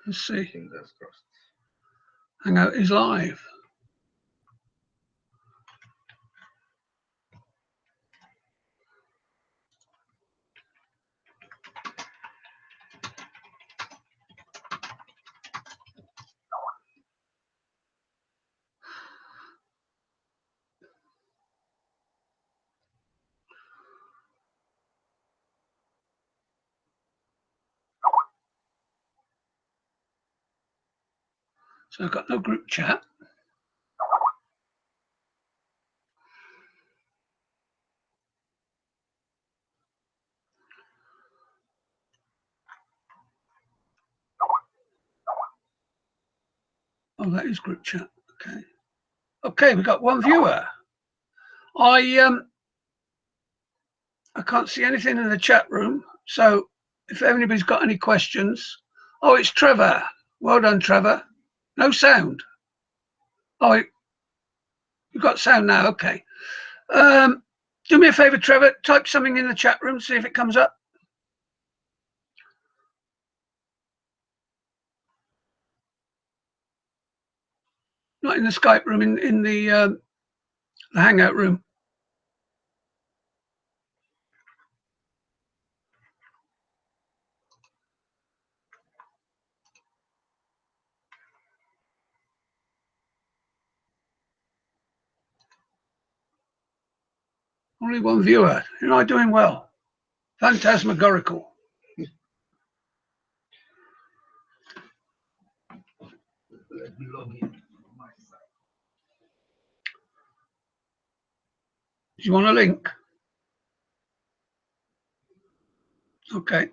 Let's see. Fingers crossed. Hangout is live. So I've got no group chat. Oh, that is group chat. Okay. Okay, we've got one viewer. I can't see anything in the chat room. So if anybody's got any questions. Oh, it's Trevor. Well done, Trevor. No sound. Oh, you've got sound now. Okay. Do me a favor, Trevor. Type something in the chat room, see if it comes up. Not in the Skype room, in the Hangout room. Only one viewer. You're not doing well. Phantasmagorical. Let me log in on my side. Do you want a link? Okay.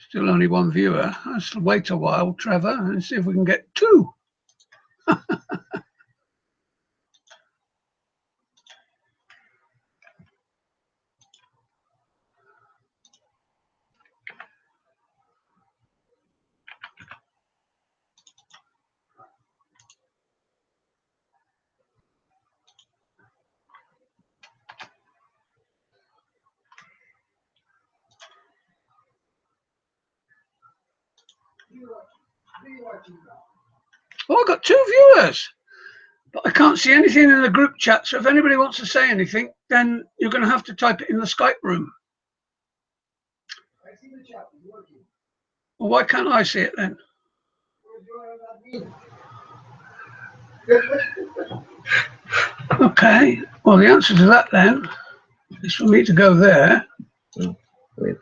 Still only one viewer. Let's wait a while, Trevor, and see if we can get two. Oh, I got two viewers, but I can't see anything in the group chat. So if anybody wants to say anything, then you're going to have to type it in the Skype room. I see the chat is working. Well, why can't I see it then? Okay. Well, the answer to that then is for me to go there. Wait.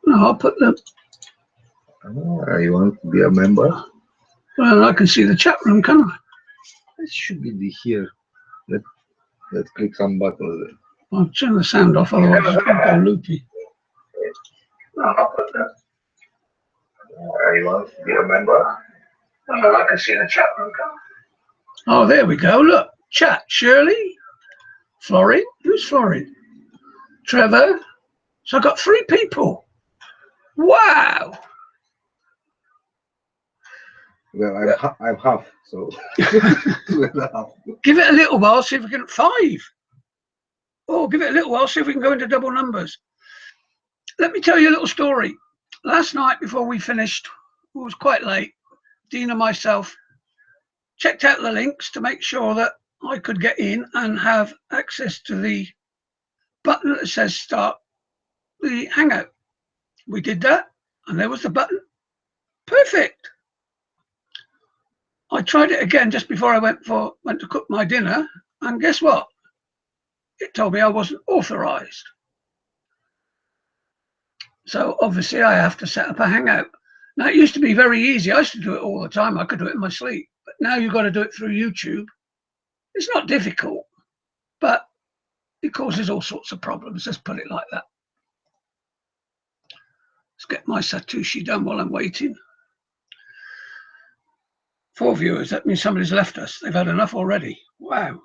No, I'll put the. You want to be a member? Well, I can see the chat room, can't I? It should be here. Let's click some buttons. I'll turn the sound off, otherwise it's going to go loopy. No, I'll put that. You want to be a member? Well, I can see the chat room, can't I? Oh, there we go. Look, chat. Shirley, Florin. Who's Florin? Trevor. So I've got three people. Wow. Well, I'm half, so 2.5. Give it a little while, see if we can. 5. Oh, give it a little while, see if we can go into double numbers. Let me tell you a little story. Last night, before we finished, it was quite late. Dean and myself checked out the links to make sure that I could get in and have access to the button that says start the Hangout. We did that, and there was the button. Perfect. I tried it again just before I went to cook my dinner, and guess what? It told me I wasn't authorized. So obviously I have to set up a Hangout. Now, it used to be very easy. I used to do it all the time. I could do it in my sleep. But now you've got to do it through YouTube. It's not difficult, but it causes all sorts of problems. Let's put it like that. Let's get my Satoshi done while I'm waiting. 4 viewers. That means somebody's left us. They've had enough already. Wow.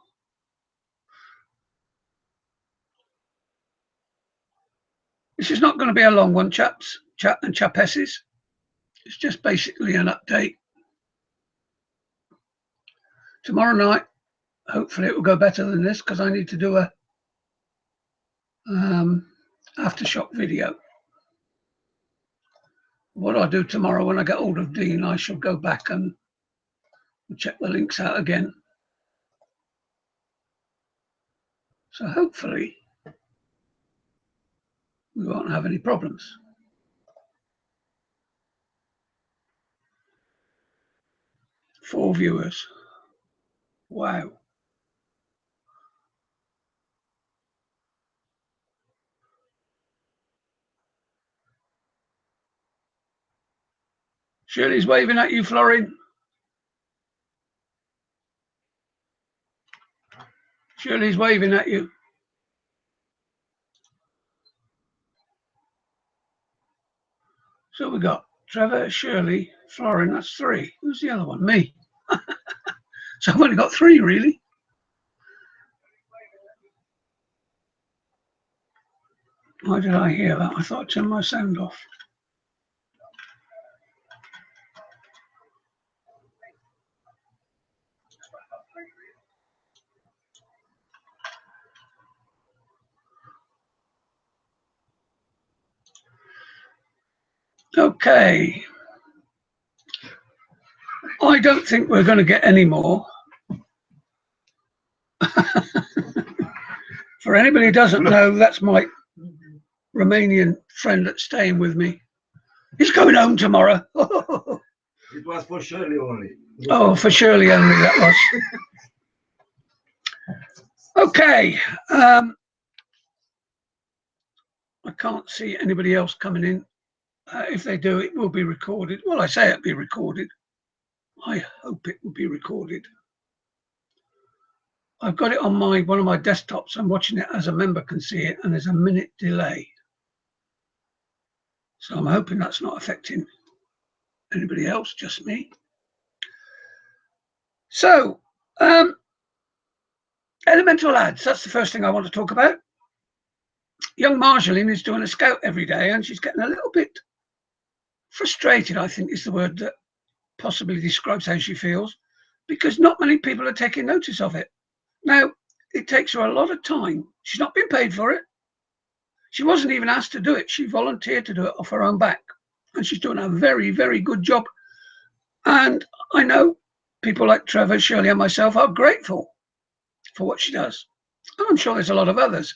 This is not going to be a long one, chaps, chap and chapesses. It's just basically an update tomorrow night, hopefully it will go better than this, because I need to do a aftershock video. What I'll do tomorrow when I get hold of Dean, I shall go back and check the links out again. So hopefully we won't have any problems. Four viewers. Wow. Shirley's waving at you, Florin. Shirley's waving at you. So we got Trevor, Shirley, Florin, that's three. Who's the other one? Me. So I've only got three, really. Why did I hear that? I thought I'd turn my sound off. Okay. I don't think we're going to get any more. For anybody who doesn't know, that's my Romanian friend that's staying with me. He's going home tomorrow. It was for Shirley only. Oh, for Shirley only, that was. Okay. I can't see anybody else coming in. If they do, it will be recorded. Well, I say it'll be recorded. I hope it will be recorded. I've got it on one of my desktops. I'm watching it as a member can see it, and there's a minute delay. So I'm hoping that's not affecting anybody else, just me. So, Elemental Lads, that's the first thing I want to talk about. Young Marjolaine is doing a scout every day, and she's getting a little bit frustrated, I think is the word that possibly describes how she feels, because not many people are taking notice of it. Now, it takes her a lot of time. She's not been paid for it. She wasn't even asked to do it. She volunteered to do it off her own back. And she's doing a very, very good job. And I know people like Trevor, Shirley, and myself are grateful for what she does. And I'm sure there's a lot of others.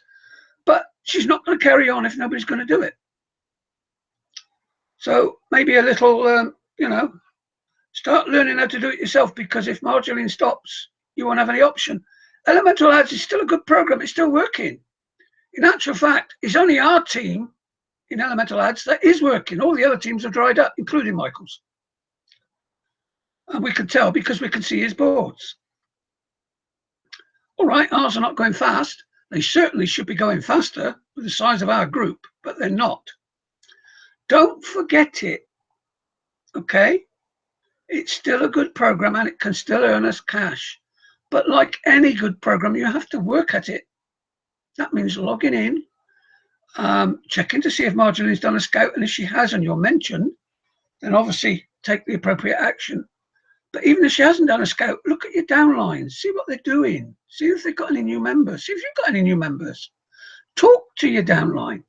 But she's not going to carry on if nobody's going to do it. So maybe a little, start learning how to do it yourself, because if Marjolaine stops, you won't have any option. Elemental Lads is still a good program. It's still working. In actual fact, it's only our team in Elemental Lads that is working. All the other teams have dried up, including Michael's. And we can tell because we can see his boards. All right, ours are not going fast. They certainly should be going faster with the size of our group, but they're not. Don't forget it, okay? It's still a good program and it can still earn us cash. But like any good program, you have to work at it. That means logging in, checking to see if Marjolaine's done a scout, and if she has and you're mentioned, then obviously take the appropriate action. But even if she hasn't done a scout, look at your downlines, see what they're doing, see if they've got any new members, see if you've got any new members. Talk to your downline.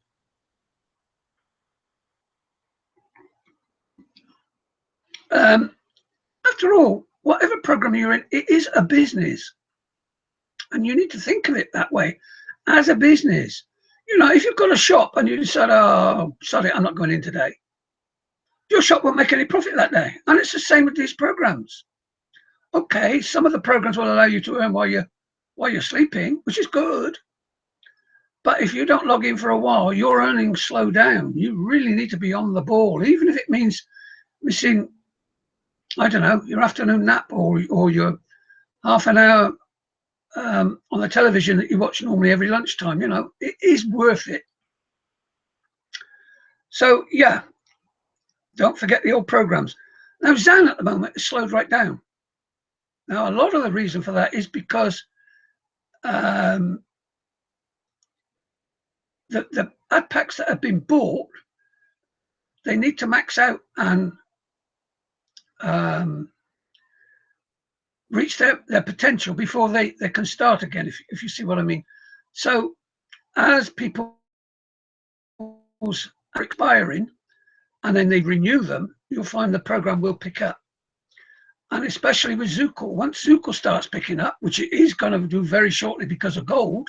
After all, whatever program you're in, it is a business. And you need to think of it that way, as a business. You know, if you've got a shop and you decide, oh, sorry, I'm not going in today, your shop won't make any profit that day. And it's the same with these programs. Okay, some of the programs will allow you to earn while you're sleeping, which is good. But if you don't log in for a while, your earnings slow down. You really need to be on the ball, even if it means missing, I don't know, your afternoon nap or your half an hour on the television that you watch normally every lunchtime. You know, it is worth it. So yeah, don't forget the old programs. Now Zan at the moment is slowed right down. Now a lot of the reason for that is because the ad packs that have been bought, they need to max out, and reach their potential before they can start again, if you see what I mean. So as people's are expiring and then they renew them, you'll find the program will pick up. And especially with Zooko, once Zooko starts picking up, which it is going to do very shortly because of gold,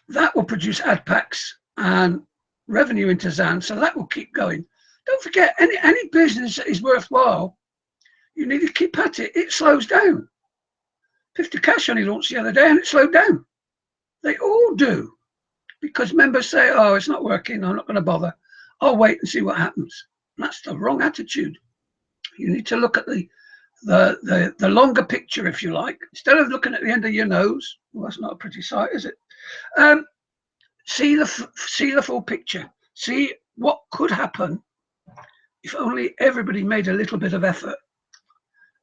that will produce ad packs and revenue into Zan, so that will keep going. Don't forget, any business that is worthwhile, you need to keep at it. It slows down. 50 Cash only launched the other day and it slowed down. They all do, because members say, oh, it's not working, I'm not going to bother, I'll wait and see what happens. And that's the wrong attitude. You need to look at the longer picture, if you like, instead of looking at the end of your nose. Well, that's not a pretty sight, is it? See the full picture. See what could happen if only everybody made a little bit of effort.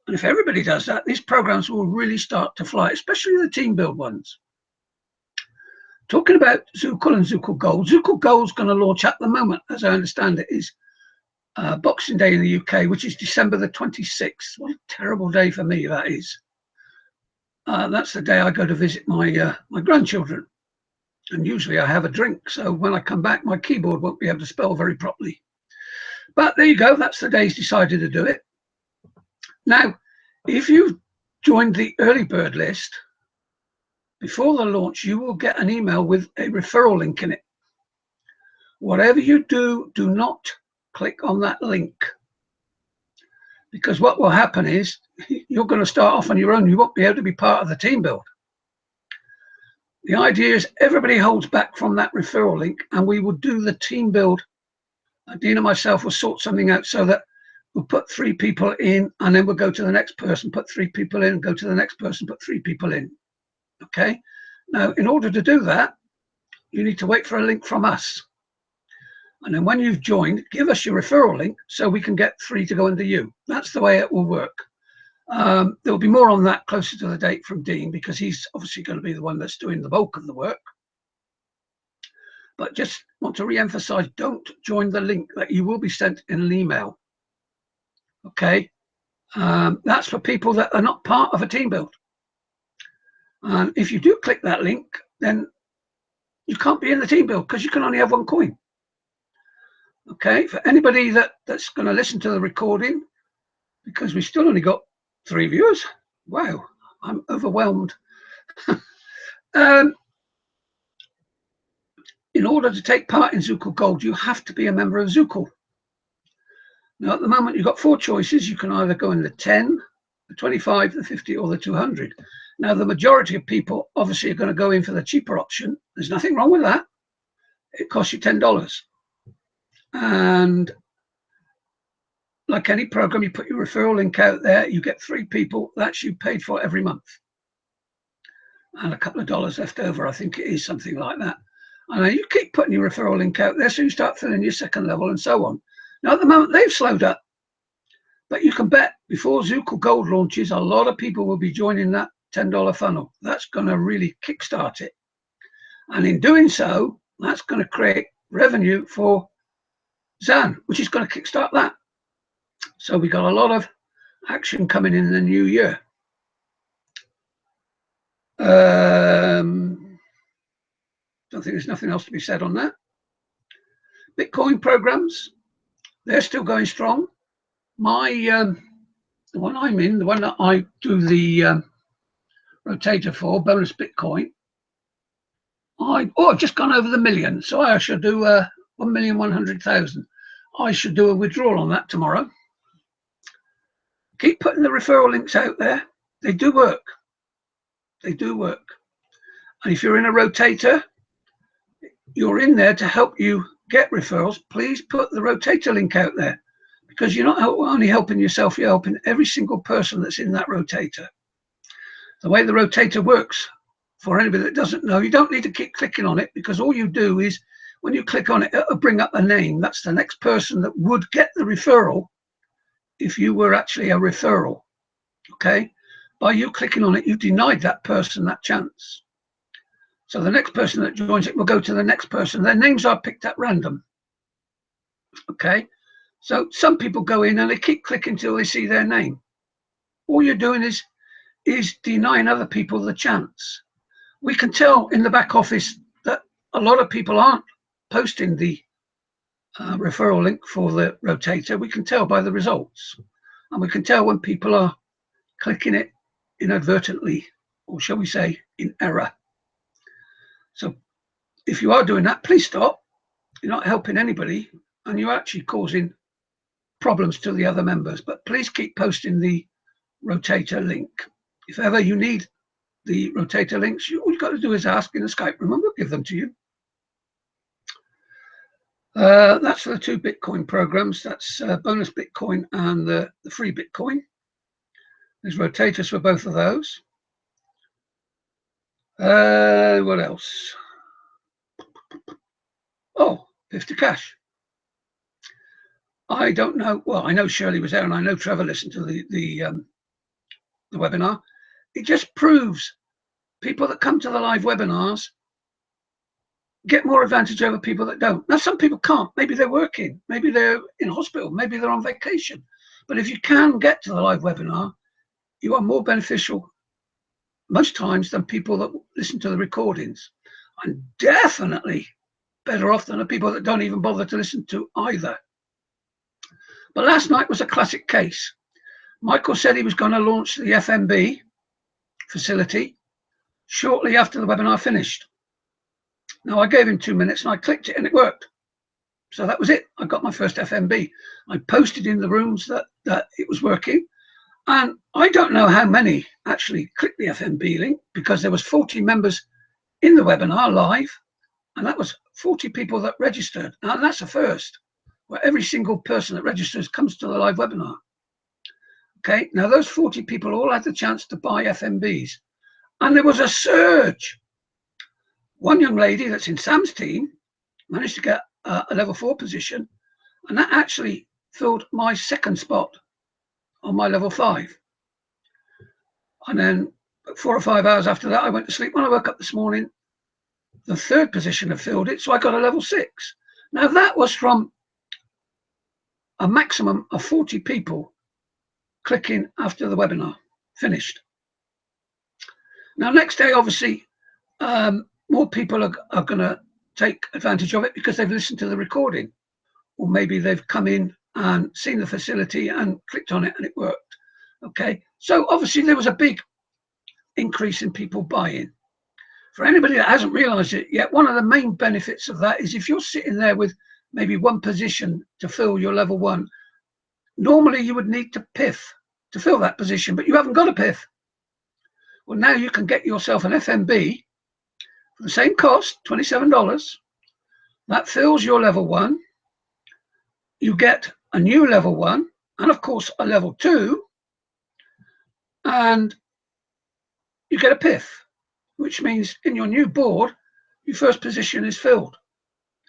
And if everybody does that, these programs will really start to fly, especially the team build ones. Talking about Zooko and Zooko Gold, Zooko Gold is going to launch at the moment, as I understand it, is Boxing Day in the UK, which is December the 26th. What a terrible day for me that is. That's the day I go to visit my grandchildren. And usually I have a drink, so when I come back, my keyboard won't be able to spell very properly. But there you go, that's the day he's decided to do it. Now, if you've joined the early bird list, before the launch, you will get an email with a referral link in it. Whatever you do, do not click on that link. Because what will happen is, you're going to start off on your own. You won't be able to be part of the team build. The idea is everybody holds back from that referral link, and we will do the team build. Dean and myself will sort something out so that we'll put 3 people in, and then we'll go to the next person, put 3 people in, go to the next person, put 3 people in. Okay? Now, in order to do that, you need to wait for a link from us. And then when you've joined, give us your referral link so we can get 3 to go into you. That's the way it will work. There'll be more on that closer to the date from Dean, because he's obviously going to be the one that's doing the bulk of the work. But just want to re-emphasize, don't join the link that you will be sent in an email. Okay? That's for people that are not part of a team build. And if you do click that link, then you can't be in the team build because you can only have 1 coin. Okay? For anybody that's going to listen to the recording, because we still only got 3 viewers. Wow, I'm overwhelmed. In order to take part in Zooko Gold, you have to be a member of Zooko. Now, at the moment, you've got 4 choices. You can either go in the 10, the 25, the 50, or the 200. Now, the majority of people obviously are going to go in for the cheaper option. There's nothing wrong with that. It costs you $10. And like any program, you put your referral link out there, you get 3 people, that's you paid for every month. And a couple of dollars left over, I think it is, something like that. And you keep putting your referral link out there, so you start filling your second level and so on. Now, at the moment, they've slowed up. But you can bet before Zooko Gold launches, a lot of people will be joining that $10 funnel. That's going to really kickstart it. And in doing so, that's going to create revenue for Zan, which is going to kickstart that. So we got a lot of action coming in the new year. Don't think there's nothing else to be said on that. Bitcoin programs, they're still going strong. My the one I'm in, the one that I do the rotator for, Bonus Bitcoin, I've just gone over the million, so I should do 1,100,000. I should do a withdrawal on that tomorrow. Keep putting the referral links out there. They do work. They do work. And if you're in a rotator, you're in there to help you get referrals. Please put the rotator link out there, because you're not only helping yourself, you're helping every single person that's in that rotator. The way the rotator works, for anybody that doesn't know, you don't need to keep clicking on it, because all you do is when you click on it, it'll bring up a name. That's the next person that would get the referral if you were actually a referral. Okay? By you clicking on it, you denied that person that chance. So the next person that joins it will go to the next person. Their names are picked at random. Okay? So some people go in and they keep clicking till they see their name. All you're doing is denying other people the chance. We can tell in the back office that a lot of people aren't posting the referral link for the rotator. We can tell by the results, and we can tell when people are clicking it inadvertently, or shall we say in error. So if you are doing that, please stop. You're not helping anybody, and you're actually causing problems to the other members. But please keep posting the rotator link. If ever you need the rotator links, all you've got to do is ask in the Skype room and we'll give them to you. That's for the 2 Bitcoin programs. That's bonus Bitcoin and the free Bitcoin. There's rotators for both of those. What else? Oh, 50 cash. I don't know. Well, I know Shirley was there and I know Trevor listened to the webinar. It just proves people that come to the live webinars get more advantage over people that don't. Now, some people can't. Maybe they're working. Maybe they're in hospital. Maybe they're on vacation. But if you can get to the live webinar, you are more beneficial most times than people that listen to the recordings. And definitely better off than the people that don't even bother to listen to either. But last night was a classic case. Michael said he was going to launch the FMB facility shortly after the webinar finished. Now, I gave him 2 minutes and I clicked it and it worked. So that was it. I got my first FMB. I posted in the rooms that it was working. And I don't know how many actually clicked the FMB link, because there was 40 members in the webinar live, and that was 40 people that registered. Now, that's a first, where every single person that registers comes to the live webinar. Okay, now those 40 people all had the chance to buy FMBs. And there was a surge. One young lady that's in Sam's team managed to get a level 4 position, and that actually filled my second spot on my level 5. And then 4 or 5 hours after that, I went to sleep. When I woke up this morning, the third position had filled it, so I got a level 6. Now, that was from a maximum of 40 people clicking after the webinar finished. Now, next day, obviously, more people are going to take advantage of it because they've listened to the recording, or maybe they've come in and seen the facility and clicked on it and it worked. Okay, so obviously there was a big increase in people buying. For anybody that hasn't realized it yet, one of the main benefits of that is if you're sitting there with maybe one position to fill your level 1, normally you would need to PIF to fill that position, but you haven't got a PIF. Well, now you can get yourself an FMB for the same cost, $27. That fills your level 1. You get a new level 1 and of course a level 2, and you get a PIF, which means in your new board, your first position is filled.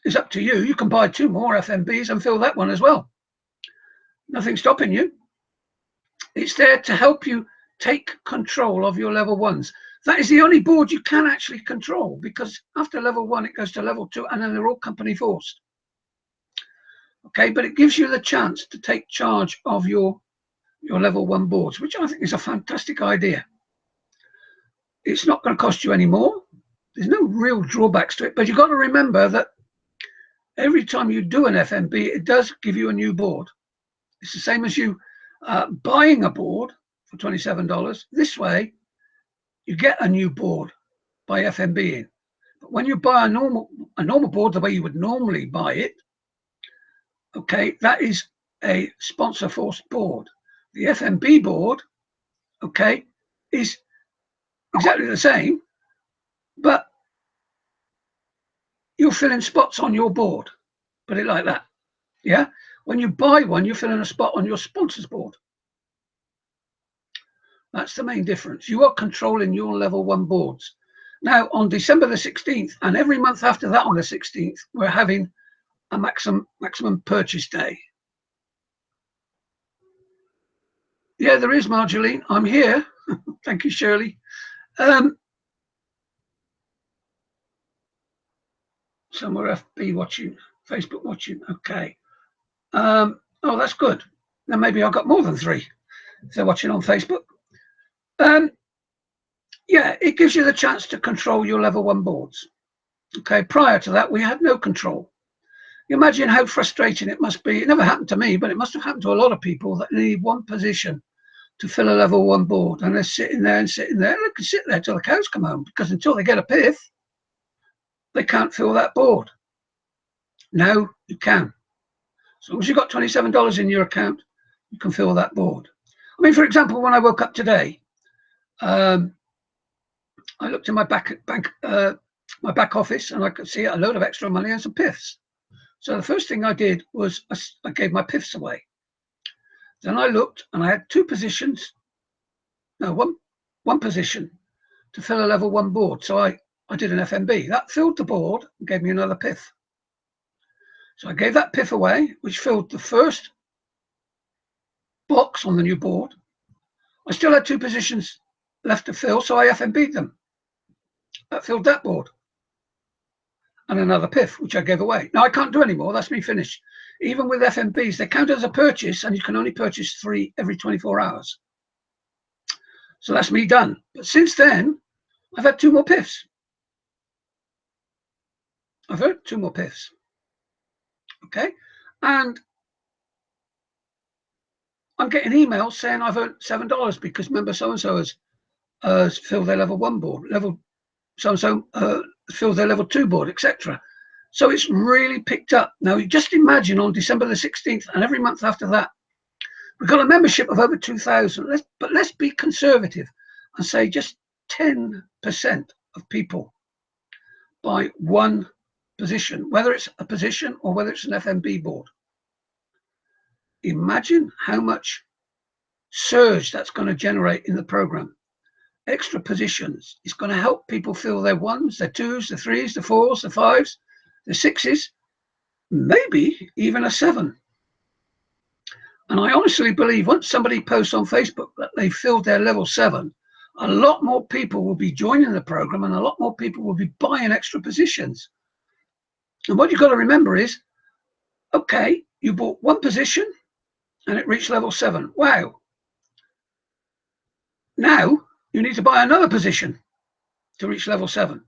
It's up to you. You can buy 2 more FMBs and fill that one as well. Nothing stopping you. It's there to help you take control of your level 1s. That is the only board you can actually control, because after level 1, it goes to level 2, and then they're all company forced. Okay, but it gives you the chance to take charge of your level 1 boards, which I think is a fantastic idea. It's not going to cost you any more. There's no real drawbacks to it, but you've got to remember that every time you do an FMB, it does give you a new board. It's the same as you buying a board for $27. This way, you get a new board by FMBing. But when you buy a normal board the way you would normally buy it, okay, that is a sponsor forced board. The FMB board, okay, is exactly the same, but you're filling spots on your board. Put it like that. Yeah. When you buy one, you're filling a spot on your sponsor's board. That's the main difference. You are controlling your level 1 boards. Now, on December the 16th, and every month after that on the 16th, we're having a maximum purchase day. Yeah, there is, Marjorie. I'm here. Thank you, Shirley. Somewhere FB watching, Facebook watching. Okay. Oh, that's good. Then maybe I've got more than 3 if they're watching on Facebook. Yeah, it gives you the chance to control your level 1 boards. Okay, prior to that, we had no control. You imagine how frustrating it must be. It never happened to me, but it must have happened to a lot of people that need one position to fill a level 1 board, and they're sitting there and sitting there. They can sit there till the cows come home, because until they get a PIF, they can't fill that board. Now you can. As long as you've got $27 in your account, you can fill that board. I mean, for example, when I woke up today, I looked in my back office, and I could see a load of extra money and some PIFs. So the first thing I did was I gave my PIFs away. Then I looked, and I had 2 positions. No, one position to fill a level 1 board. So I did an FMB. That filled the board and gave me another PIF. So I gave that PIF away, which filled the first box on the new board. I still had 2 positions left to fill, so I FMB'd them. That filled that board. And another PIF, which I gave away. Now I can't do any more. That's me finished. Even with FMBs, they count as a purchase, and you can only purchase 3 every 24 hours. So that's me done. But since then, I've had 2 more PIFs. I've had 2 more PIFs. Okay, and I'm getting emails saying I've earned $7 because member so-and-so has filled their level 1 board, level so-and-so filled their level 2 board, etc. So it's really picked up. Now, you just imagine on December the 16th and every month after that, we've got a membership of over 2,000. But let's be conservative and say just 10% of people buy 1 position, whether it's a position or whether it's an FMB board. Imagine how much surge that's going to generate in the program. Extra positions. It's going to help people fill their 1s, their 2s, the 3s, the 4s, the 5s, the 6s, maybe even a 7. And I honestly believe once somebody posts on Facebook that they filled their level 7, a lot more people will be joining the program, and a lot more people will be buying extra positions. And what you've got to remember is, okay, you bought 1 position and it reached level 7. Wow. Now you need to buy another position to reach level 7.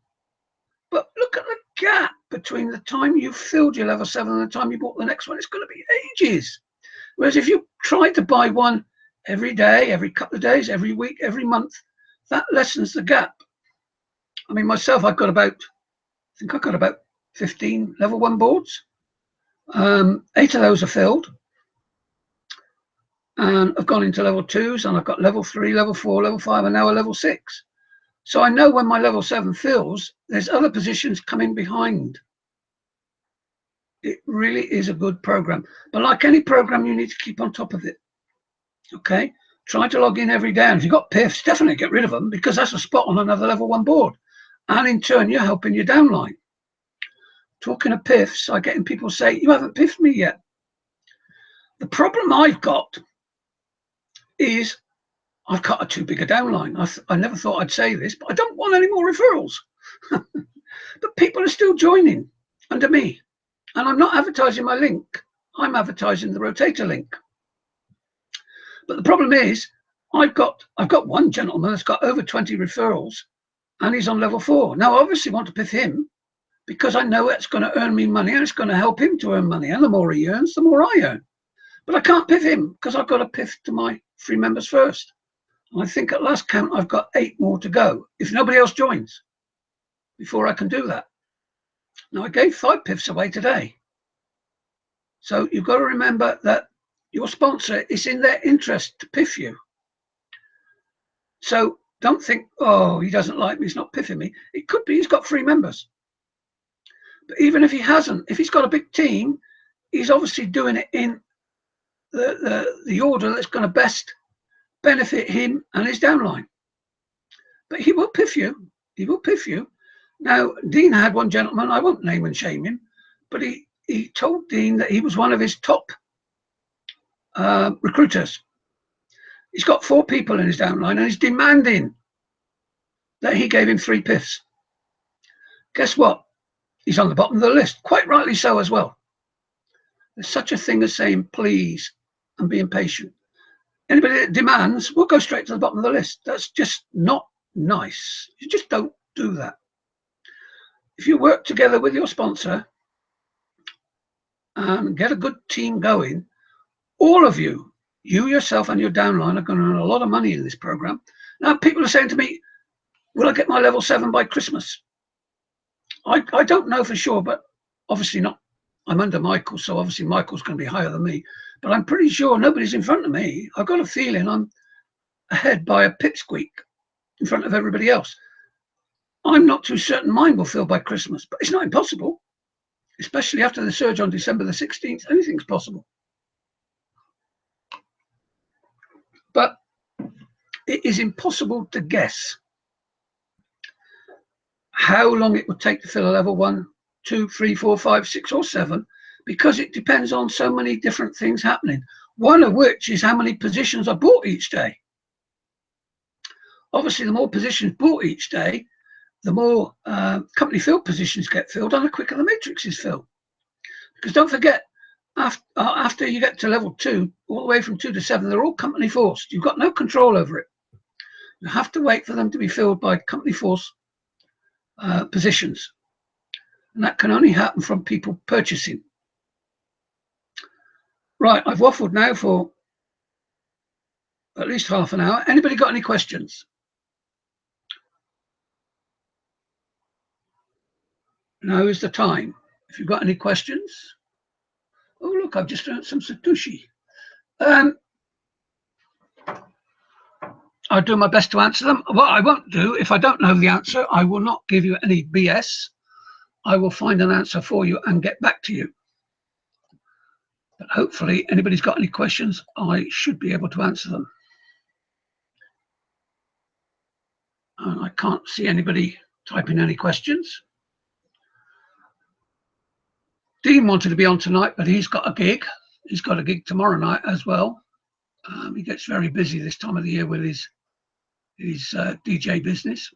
But look at the gap between the time you filled your level 7 and the time you bought the next one. It's going to be ages. Whereas if you tried to buy 1 every day, every couple of days, every week, every month, that lessens the gap. I mean, myself, I think I've got about 15 level 1 boards. 8 of those are filled. And I've gone into level 2s, and I've got level 3, level 4, level 5, and now a level 6. So I know when my level 7 fills, there's other positions coming behind. It really is a good program. But like any program, you need to keep on top of it. Okay? Try to log in every day. And if you've got PIFs, definitely get rid of them, because that's a spot on another level 1 board. And in turn, you're helping your downline. Talking of PIFs, I'm getting people say, you haven't PIF'd me yet. The problem I've got is I've got a too big a downline. I never thought I'd say this, but I don't want any more referrals. But people are still joining under me. And I'm not advertising my link. I'm advertising the Rotator link. But the problem is, I've got 1 gentleman that's got over 20 referrals, and he's on level 4. Now, I obviously want to PIF him because I know it's going to earn me money, and it's going to help him to earn money. And the more he earns, the more I earn. But I can't PIF him because I've got to PIF to my free members first. And I think at last count, I've got 8 more to go if nobody else joins before I can do that. Now, I gave 5 PIFs away today. So you've got to remember that your sponsor is in their interest to PIF you. So don't think, oh, he doesn't like me, he's not PIFing me. It could be he's got free members. But even if he hasn't, if he's got a big team, he's obviously doing it in the order that's going to best benefit him and his downline. But he will PIF you. He will PIF you. Now, Dean had 1 gentleman, I won't name and shame him, but he told Dean that he was one of his top recruiters. He's got 4 people in his downline, and he's demanding that he gave him 3 PIFs. Guess what? He's on the bottom of the list, quite rightly so as well. There's such a thing as saying please and being patient. Anybody that demands will go straight to the bottom of the list. That's just not nice. You just don't do that. If you work together with your sponsor and get a good team going, all of you yourself and your downline are going to earn a lot of money in this program. Now, people are saying to me, will I get my level 7 by Christmas? I don't know for sure, but obviously not. I'm under Michael, so obviously Michael's going to be higher than me. But I'm pretty sure nobody's in front of me. I've got a feeling I'm ahead by a pipsqueak in front of everybody else. I'm not too certain mine will fill by Christmas, but it's not impossible. Especially after the surge on December the 16th, anything's possible. But it is impossible to guess how long it would take to fill a level 1, 2, 3, 4, 5, 6, or 7, because it depends on so many different things happening. One of which is how many positions are bought each day. Obviously, the more positions bought each day, the more company filled positions get filled, and the quicker the matrix is filled. Because don't forget, after you get to level 2, all the way from 2 to 7, they're all company forced. You've got no control over it. You have to wait for them to be filled by company force positions. And that can only happen from people purchasing. Right, I've waffled now for at least half an hour. Anybody got any questions? Now is the time. If you've got any questions. Oh, look, I've just earned some Satoshi. I'll do my best to answer them. What I won't do, if I don't know the answer, I will not give you any BS. I will find an answer for you and get back to you. But hopefully, anybody's got any questions, I should be able to answer them. And I can't see anybody typing any questions. Dean wanted to be on tonight, but he's got a gig. He's got a gig tomorrow night as well. He gets very busy this time of the year with his DJ business.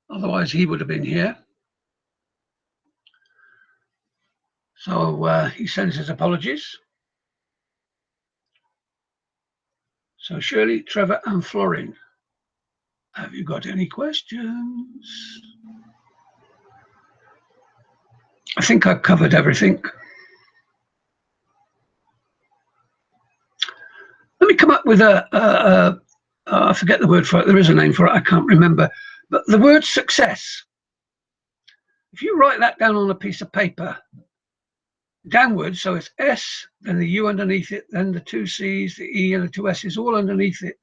Otherwise, he would have been here. So he sends his apologies. So Shirley, Trevor, and Florin, have you got any questions? I think I've covered everything. Let me come up with I forget the word for it. There is a name for it. I can't remember. But the word success. If you write that down on a piece of paper, downwards, so it's S, then the U underneath it, then the 2 C's, the E, and the 2 S's all underneath it.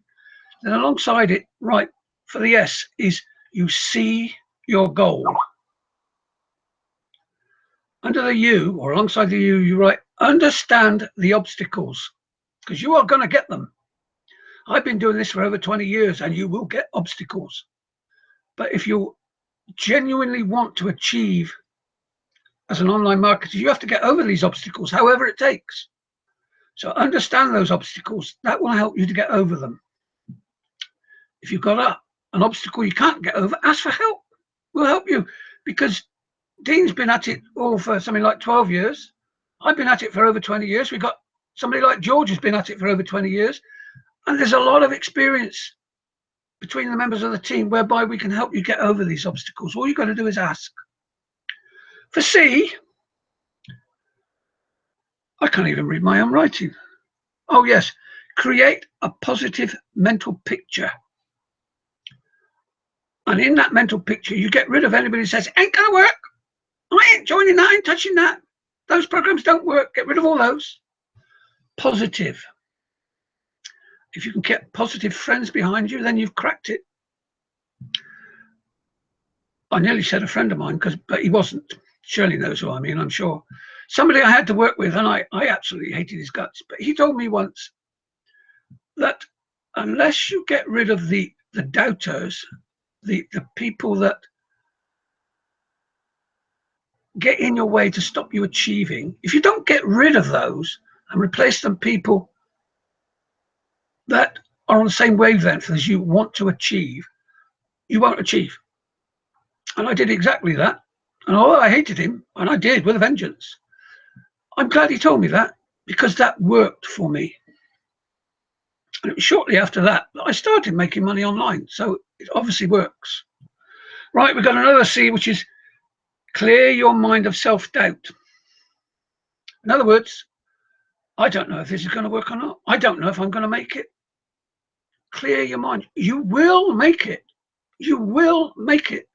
Then alongside it, right, for the S is you see your goal. Under the U, or alongside the U, you write understand the obstacles, because you are going to get them. I've been doing this for over 20 years, and you will get obstacles. But if you genuinely want to achieve as an online marketer, you have to get over these obstacles, however it takes. So understand those obstacles. That will help you to get over them. If you've got an obstacle you can't get over, ask for help. We'll help you, because Dean's been at it all for something like 12 years. I've been at it for over 20 years. We've got somebody like George who's been at it for over 20 years. And there's a lot of experience between the members of the team whereby we can help you get over these obstacles. All you've got to do is ask. For C, I can't even read my own writing. Oh, yes. Create a positive mental picture. And in that mental picture, you get rid of anybody who says, ain't going to work. I ain't joining that, I ain't touching that. Those programs don't work. Get rid of all those. Positive. If you can get positive friends behind you, then you've cracked it. I nearly said a friend of mine, but he wasn't. Shirley knows who I mean, I'm sure. Somebody I had to work with, and I absolutely hated his guts. But he told me once that unless you get rid of the doubters, the people that get in your way to stop you achieving, if you don't get rid of those and replace them people that are on the same wavelength as you want to achieve, you won't achieve. And I did exactly that. And although I hated him, and I did with a vengeance, I'm glad he told me that, because that worked for me. And it was shortly after that that I started making money online. So it obviously works. Right, we've got another C, which is clear your mind of self-doubt. In other words, I don't know if this is going to work or not. I don't know if I'm going to make it. Clear your mind. You will make it. You will make it.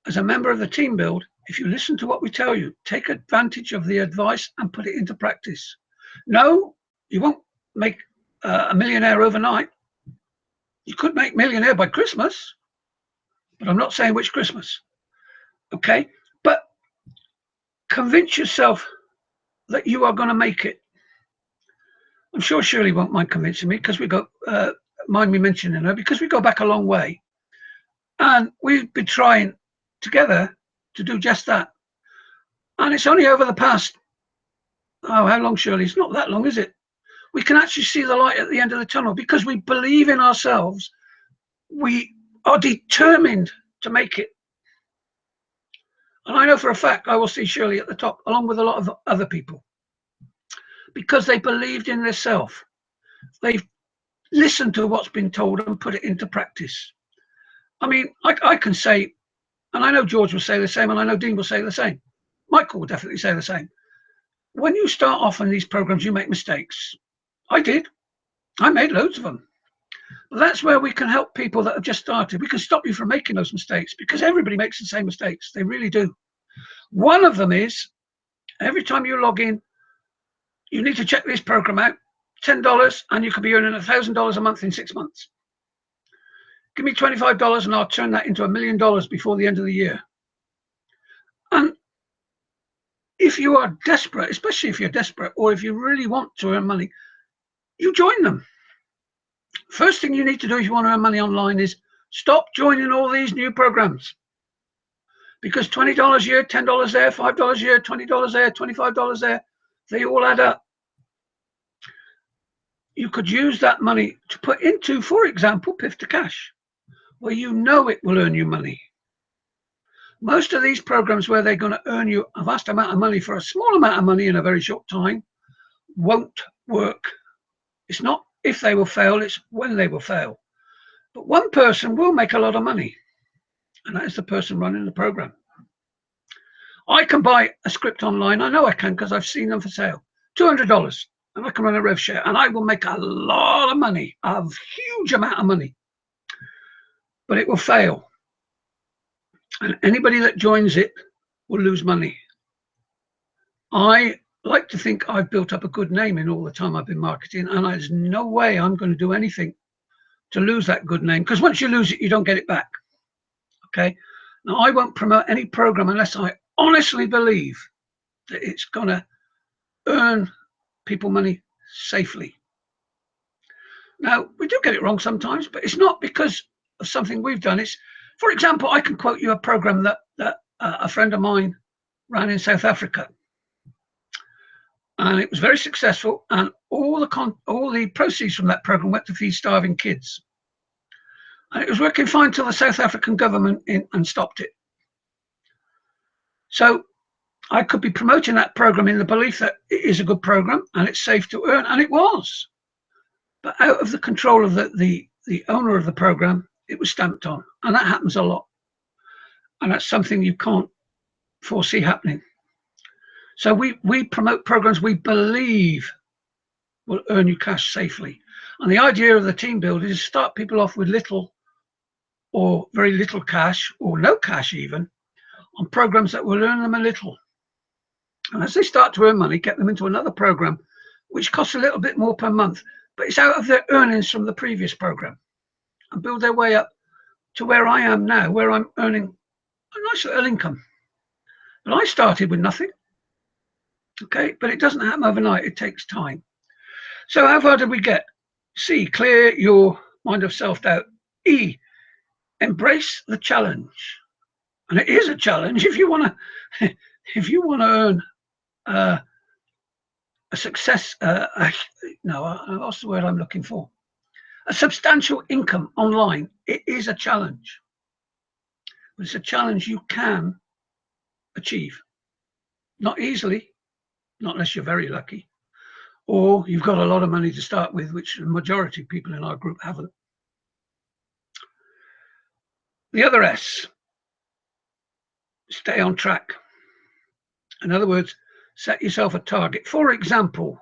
As a member of the team build, if you listen to what we tell you, take advantage of the advice and put it into practice. No, you won't make a millionaire overnight. You could make millionaire by Christmas, but I'm not saying which Christmas. Okay, but convince yourself that you are going to make it. I'm sure Shirley won't mind convincing me, because we go mind me mentioning her, because we go back a long way, and we've been trying together to do just that. And it's only over the past, oh, how long, Shirley? It's not that long, is it? We can actually see the light at the end of the tunnel because we believe in ourselves. We are determined to make it. And I know for a fact I will see Shirley at the top, along with a lot of other people, because they believed in themselves. They've listened to what's been told and put it into practice. I mean, I can say, and I know George will say the same, and I know Dean will say the same. Michael will definitely say the same. When you start off in these programs, you make mistakes. I did. I made loads of them. But that's where we can help people that have just started. We can stop you from making those mistakes, because everybody makes the same mistakes. They really do. One of them is, every time you log in, you need to check this program out. $10, and you could be earning $1,000 a month in 6 months. Give me $25 and I'll turn that into $1 million before the end of the year. And if you are desperate, especially if you're desperate, or if you really want to earn money, you join them. First thing you need to do if you want to earn money online is stop joining all these new programs. Because $20 a year, $10 there, $5 a year, $20 there, $25 there, they all add up. You could use that money to put into, for example, Pif2Cash, where you know it will earn you money. Most of these programs where they're going to earn you a vast amount of money for a small amount of money in a very short time won't work. It's not if they will fail, it's when they will fail. But one person will make a lot of money, and that is the person running the program. I can buy a script online. I know I can, because I've seen them for sale. $200, and I can run a rev share, and I will make a lot of money, a huge amount of money. But it will fail. And anybody that joins it will lose money. I like to think I've built up a good name in all the time I've been marketing, and there's no way I'm going to do anything to lose that good name, because once you lose it, you don't get it back. Okay. Now, I won't promote any program unless I honestly believe that it's going to earn people money safely. Now, we do get it wrong sometimes, but it's not because of something we've done. It's, for example, I can quote you a program that a friend of mine ran in South Africa, and it was very successful, and all the proceeds from that program went to feed starving kids. And it was working fine till the South African government and stopped it. So I could be promoting that program in the belief that it is a good program and it's safe to earn, and it was. But out of the control of the owner of the program, it was stamped on, and that happens a lot. And that's something you can't foresee happening. So we promote programs we believe will earn you cash safely. And the idea of the team build is to start people off with little or very little cash, or no cash even, on programs that will earn them a little. And as they start to earn money, get them into another program, which costs a little bit more per month, but it's out of their earnings from the previous program, and build their way up to where I am now, where I'm earning a nice little income. But I started with nothing. Okay, but it doesn't happen overnight. It takes time. So how far did we get? C, clear your mind of self-doubt. E, embrace the challenge. And it is a challenge if you want to earn a success. What's the word I'm looking for? A substantial income online. It is a challenge, but it's a challenge you can achieve. Not easily, not unless you're very lucky, or you've got a lot of money to start with, which the majority of people in our group haven't. The other S, stay on track. In other words, set yourself a target. For example,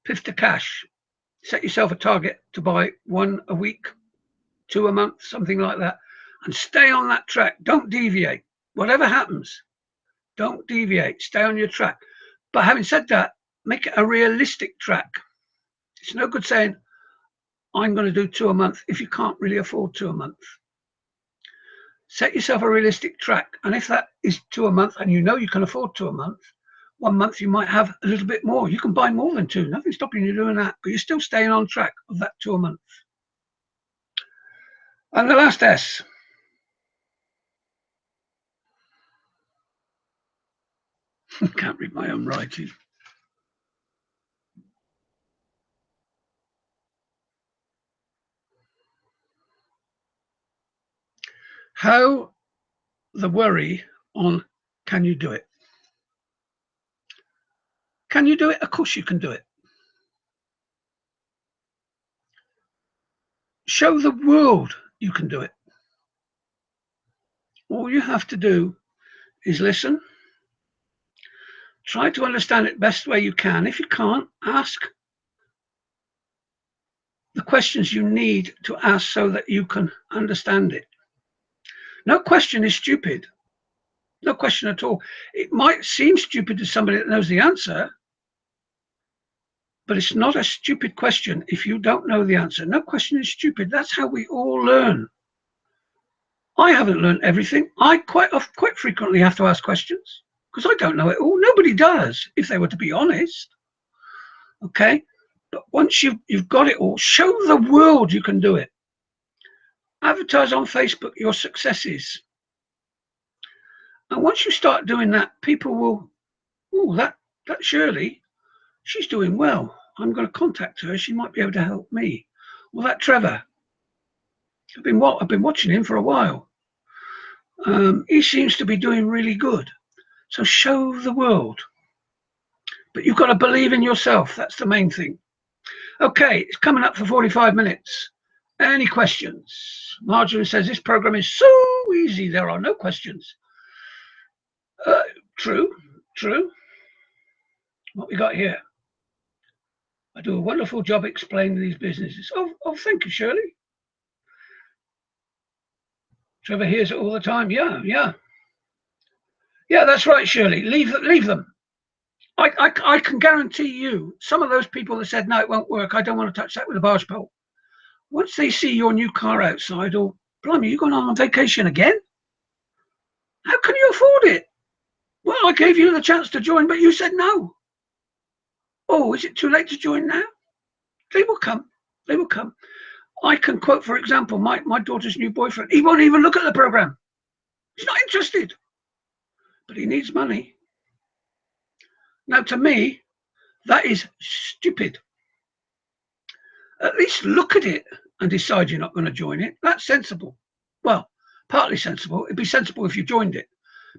Pif2Cash. Set yourself a target to buy 1 a week, 2 a month, something like that, and stay on that track. Don't deviate. Whatever happens, don't deviate. Stay on your track. But having said that, make it a realistic track. It's no good saying, I'm going to do 2 a month if you can't really afford 2 a month. Set yourself a realistic track. And if that is 2 a month and you know you can afford 2 a month, 1 month you might have a little bit more. You can buy more than 2. Nothing's stopping you doing that, but you're still staying on track of that 2 a month. And the last S. Can't read my own writing. How the worry on can you do it? Can you do it? Of course you can do it. Show the world you can do it. All you have to do is listen. Try to understand it best way you can. If you can't, ask the questions you need to ask so that you can understand it. No question is stupid. No question at all. It might seem stupid to somebody that knows the answer, but it's not a stupid question if you don't know the answer. No question is stupid. That's how we all learn. I haven't learned everything. I quite frequently have to ask questions because I don't know it all. Nobody does, if they were to be honest. Okay? But once you've got it all, show the world you can do it. Advertise on Facebook your successes. And once you start doing that, people will, oh, that Shirley, she's doing well. I'm going to contact her. She might be able to help me. Well, that Trevor, I've been watching him for a while. He seems to be doing really good. So show the world. But you've got to believe in yourself. That's the main thing. Okay, it's coming up for 45 minutes. Any questions? Marjorie says this program is so easy. There are no questions. True. What we got here? I do a wonderful job explaining these businesses. Oh, thank you, Shirley. Trevor hears it all the time. Yeah, that's right, Shirley. Leave them. I can guarantee you, some of those people that said, no, it won't work, I don't want to touch that with a barge pole. Once they see your new car outside, or, blimey, you're going on vacation again? How can you afford it? Well, I gave you the chance to join, but you said no. Oh, is it too late to join now? They will come. They will come. I can quote, for example, my daughter's new boyfriend. He won't even look at the program. He's not interested, but he needs money. Now, to me, that is stupid. At least look at it and decide you're not going to join it. That's sensible. Well, partly sensible. It'd be sensible if you joined it.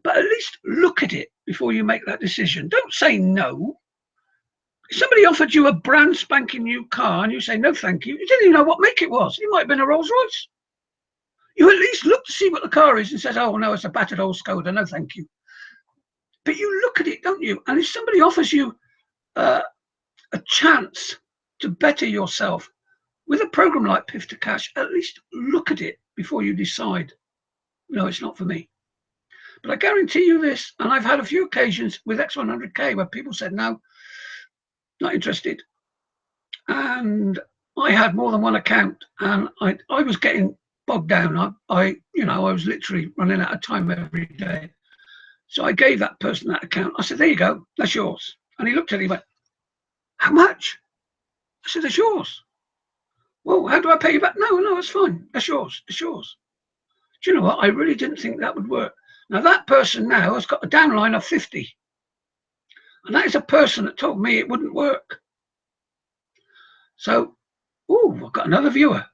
But at least look at it before you make that decision. Don't say no. If somebody offered you a brand spanking new car and you say, no, thank you, you didn't even know what make it was. It might have been a Rolls Royce. You at least look to see what the car is and says, oh, no, it's a battered old Skoda. No, thank you. But you look at it, don't you? And if somebody offers you a chance to better yourself with a program like Pif2Cash, at least look at it before you decide, no, it's not for me. But I guarantee you this, and I've had a few occasions with X100K where people said, no, not interested. And I had more than one account, and I was getting bogged down. I was literally running out of time every day. So I gave that person that account. I said, there you go, that's yours. And he looked at it, he went, how much? I said, it's yours. Well, how do I pay you back? No, it's fine. That's yours. It's yours. Do you know what? I really didn't think that would work. Now, that person now has got a downline of 50. And that is a person that told me it wouldn't work. So, I've got another viewer.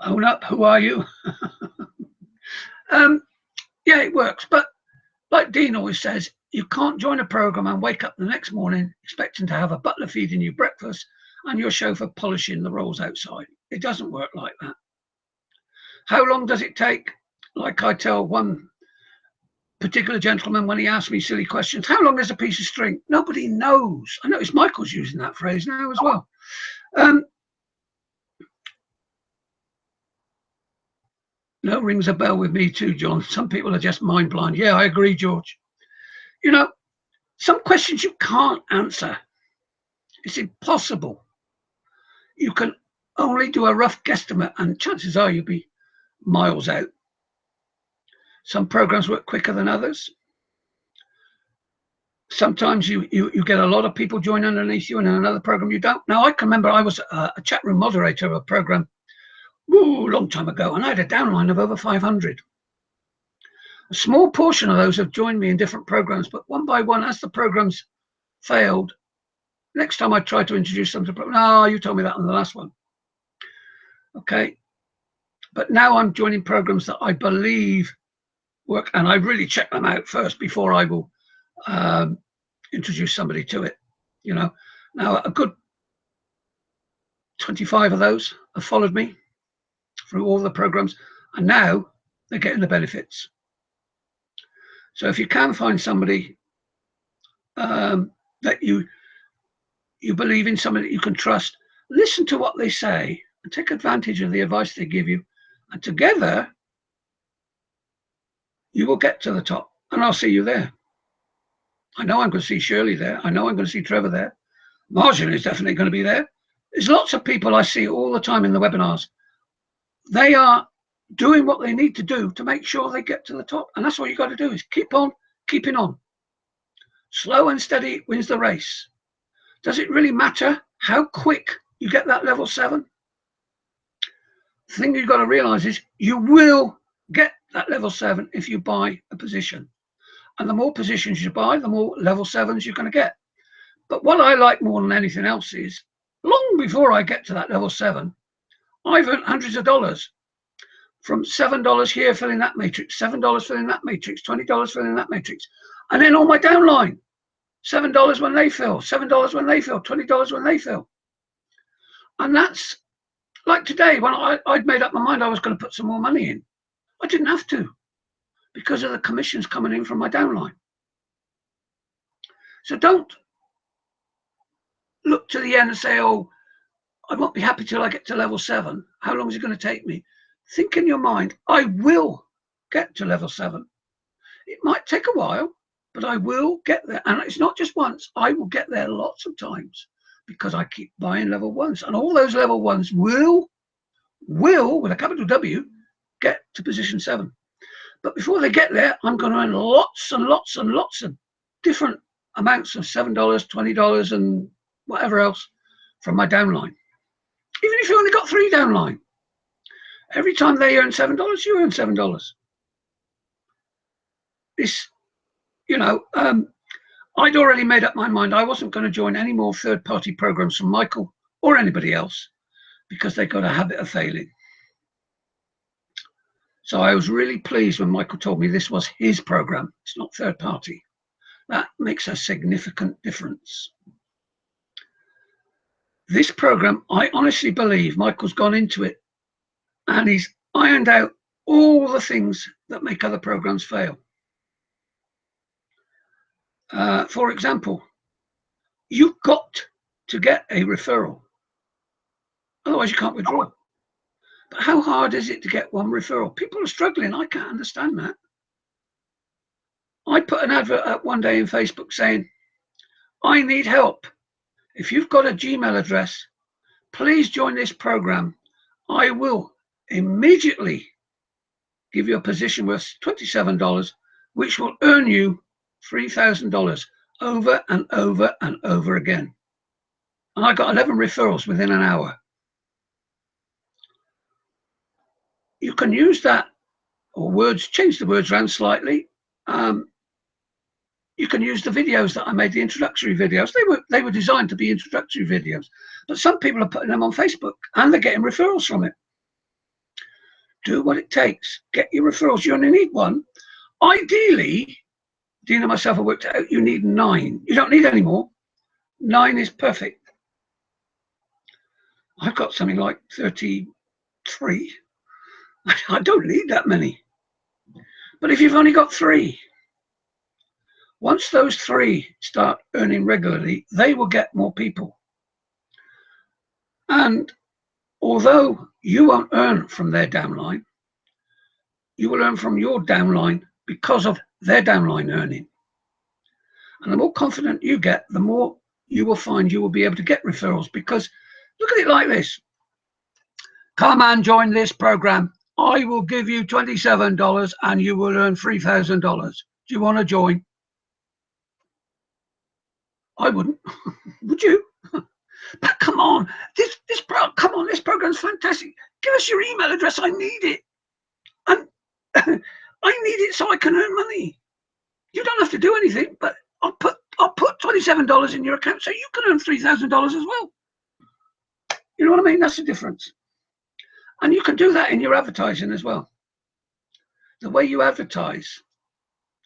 Own up, who are you? Yeah, it works. But like Dean always says, you can't join a program and wake up the next morning expecting to have a butler feeding you breakfast and your chauffeur polishing the rolls outside. It doesn't work like that. How long does it take? Like I tell one particular gentleman when he asked me silly questions, how long is a piece of string? Nobody knows. I notice Michael's using that phrase now as well. No, rings a bell with me too, John. Some people are just mind blind. Yeah, I agree, George. You know, some questions you can't answer. It's impossible. You can only do a rough guesstimate, and chances are you'll be miles out. Some programs work quicker than others. Sometimes you get a lot of people join underneath you, and in another program you don't. Now, I can remember I was a chat room moderator of a program a long time ago, and I had a downline of over 500. A small portion of those have joined me in different programs, but one by one, as the programs failed, next time I tried to introduce them to the program, no, you told me that on the last one. Okay. But now I'm joining programs that I believe work, and I really check them out first before I will introduce somebody to it. You know, now a good 25 of those have followed me through all the programs, and now they're getting the benefits. So if you can find somebody that you believe in, somebody that you can trust, listen to what they say and take advantage of the advice they give you, and together you will get to the top, and I'll see you there. I know I'm going to see Shirley there. I know I'm going to see Trevor there. Marjan is definitely going to be there. There's lots of people I see all the time in the webinars. They are doing what they need to do to make sure they get to the top. And that's what you got to do, is keep on keeping on. Slow and steady wins the race. Does it really matter how quick you get that level 7? The thing you've got to realize is you will get that level 7 if you buy a position. And the more positions you buy, the more level 7s you're going to get. But what I like more than anything else is, long before I get to that level 7, I've earned hundreds of dollars. From $7 here filling that matrix, $7 filling that matrix, $20 filling that matrix. And then on my downline, $7 when they fill, $7 when they fill, $20 when they fill. And that's like today, when I'd made up my mind I was going to put some more money in. I didn't have to, because of the commissions coming in from my downline. So don't look to the end and say, oh, I won't be happy till I get to level 7. How long is it going to take me? Think in your mind, I will get to level 7. It might take a while, but I will get there. And it's not just once. I will get there lots of times because I keep buying level 1s. And all those level 1s will, with a capital W, get to position 7. But before they get there, I'm going to earn lots and lots and lots of different amounts of $7, $20, and whatever else from my downline. Even if you only got 3 downline, every time they earn $7, you earn $7. This, you know, I'd already made up my mind I wasn't going to join any more third-party programs from Michael or anybody else because they got a habit of failing. So I was really pleased when Michael told me this was his program. It's not third party. That makes a significant difference. This program, I honestly believe Michael's gone into it and he's ironed out all the things that make other programs fail. For example, you've got to get a referral. Otherwise you can't withdraw. But how hard is it to get one referral? People are struggling. I can't understand that. I put an advert up one day in Facebook saying, I need help. If you've got a Gmail address, please join this program. I will immediately give you a position worth $27, which will earn you $3,000 over and over and over again. And I got 11 referrals within an hour. You can use that, or words, change the words around slightly. You can use the videos that I made, the introductory videos. They were designed to be introductory videos, but some people are putting them on Facebook and they're getting referrals from it. Do what it takes. Get your referrals. You only need one. Ideally, Dean and myself have worked out you need 9. You don't need any more. 9 is perfect. I've got something like 33. I don't need that many. But if you've only got 3, once those 3 start earning regularly, they will get more people. And although you won't earn from their downline, you will earn from your downline because of their downline earning. And the more confident you get, the more you will find you will be able to get referrals. Because look at it like this. Come and join this program. I will give you $27 and you will earn $3,000. Do you want to join? I wouldn't. Would you? But come on, this program's fantastic. Give us your email address. I need it. And I need it so I can earn money. You don't have to do anything, but I'll put $27 in your account so you can earn $3,000 as well. You know what I mean? That's the difference. And you can do that in your advertising as well. The way you advertise,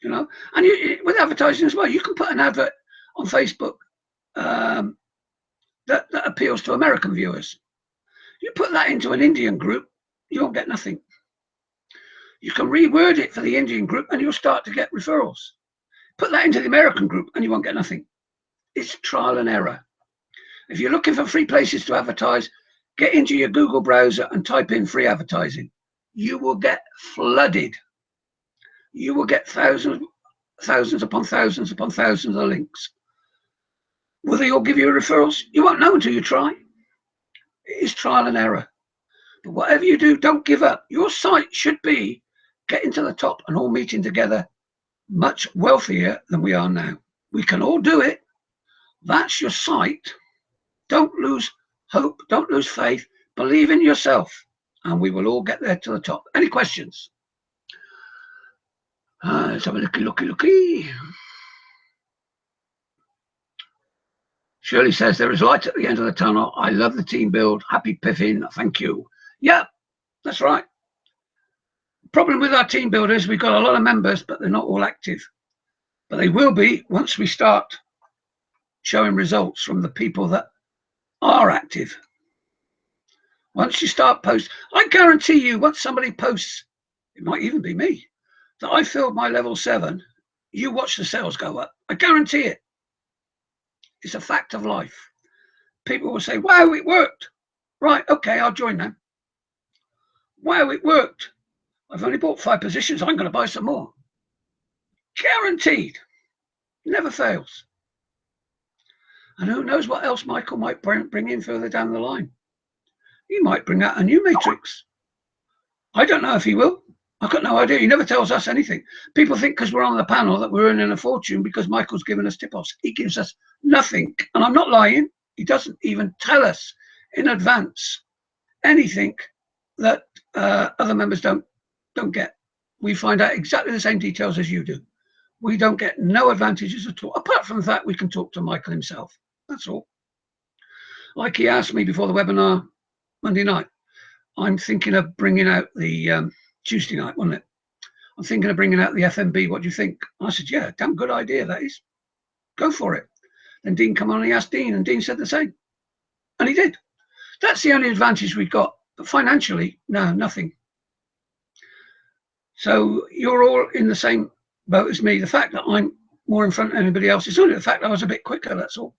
you know, and with advertising as well, you can put an advert on Facebook that appeals to American viewers. You put that into an Indian group, you won't get nothing. You can reword it for the Indian group and you'll start to get referrals. Put that into the American group and you won't get nothing. It's trial and error. If you're looking for free places to advertise, get into your Google browser and type in free advertising. You will get flooded. You will get thousands upon thousands upon thousands of links. Will they all give you referrals? You won't know until you try. It is trial and error. But whatever you do, don't give up. Your site should be getting to the top and all meeting together much wealthier than we are now. We can all do it. That's your site. Don't lose hope. Don't lose faith. Believe in yourself and we will all get there to the top. Any questions? Let's have a looky. Shirley says, there is light at the end of the tunnel. I love the team build. Happy piffing. Thank you. Yeah, that's right. Problem with our team build is we've got a lot of members, but they're not all active. But they will be once we start showing results from the people that are active. Once you start posting, I guarantee you, once somebody posts, it might even be me, that I filled my level 7, you watch the sales go up. I guarantee it. It's a fact of life. People will say, wow, it worked. Right, okay, I'll join now. Wow, it worked. I've only bought 5 positions. I'm going to buy some more. Guaranteed. Never fails. And who knows what else Michael might bring in further down the line. He might bring out a new matrix. I don't know if he will. I've got no idea. He never tells us anything. People think because we're on the panel that we're earning a fortune because Michael's given us tip-offs. He gives us nothing. And I'm not lying. He doesn't even tell us in advance anything that other members don't get. We find out exactly the same details as you do. We don't get no advantages at all. Apart from the fact we can talk to Michael himself. That's all. Like he asked me before the webinar Monday night, I'm thinking of bringing out the Tuesday night, wasn't it? I'm thinking of bringing out the FMB. What do you think? I said, yeah, damn good idea that is. Go for it. Then Dean come on and he asked Dean, and Dean said the same. And he did. That's the only advantage we've got. But financially, no, nothing. So you're all in the same boat as me. The fact that I'm more in front of anybody else is only the fact that I was a bit quicker, that's all.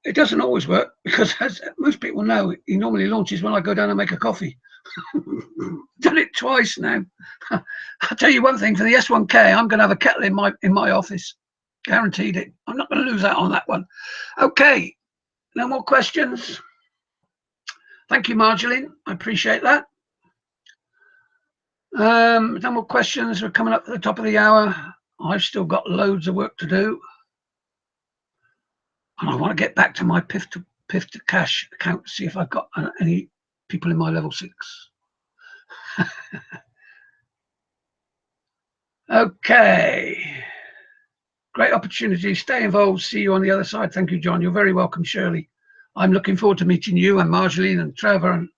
It doesn't always work because, as most people know, he normally launches when I go down and make a coffee. Done it twice now. I'll tell you one thing, for the S1K, I'm going to have a kettle in my office. Guaranteed it. I'm not going to lose out on that one. Okay, no more questions. Thank you, Marjolaine. I appreciate that. No more questions. We're coming up to the top of the hour. I've still got loads of work to do. And I want to get back to my Piff to Cash account to see if I've got any people in my level 6. Okay. Great opportunity. Stay involved. See you on the other side. Thank you, John. You're very welcome, Shirley. I'm looking forward to meeting you and Marjolaine and Trevor and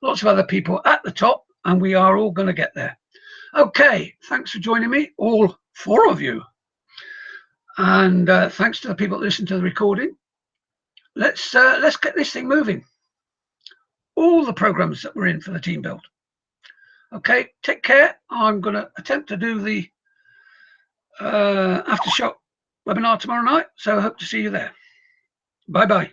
lots of other people at the top, and we are all going to get there. Okay, thanks for joining me, all 4 of you. And thanks to the people that listen to the recording. Let's get this thing moving. All the programs that we're in for the team build. Okay, take care. I'm going to attempt to do the Aftershock webinar tomorrow night, so I hope to see you there. Bye-bye.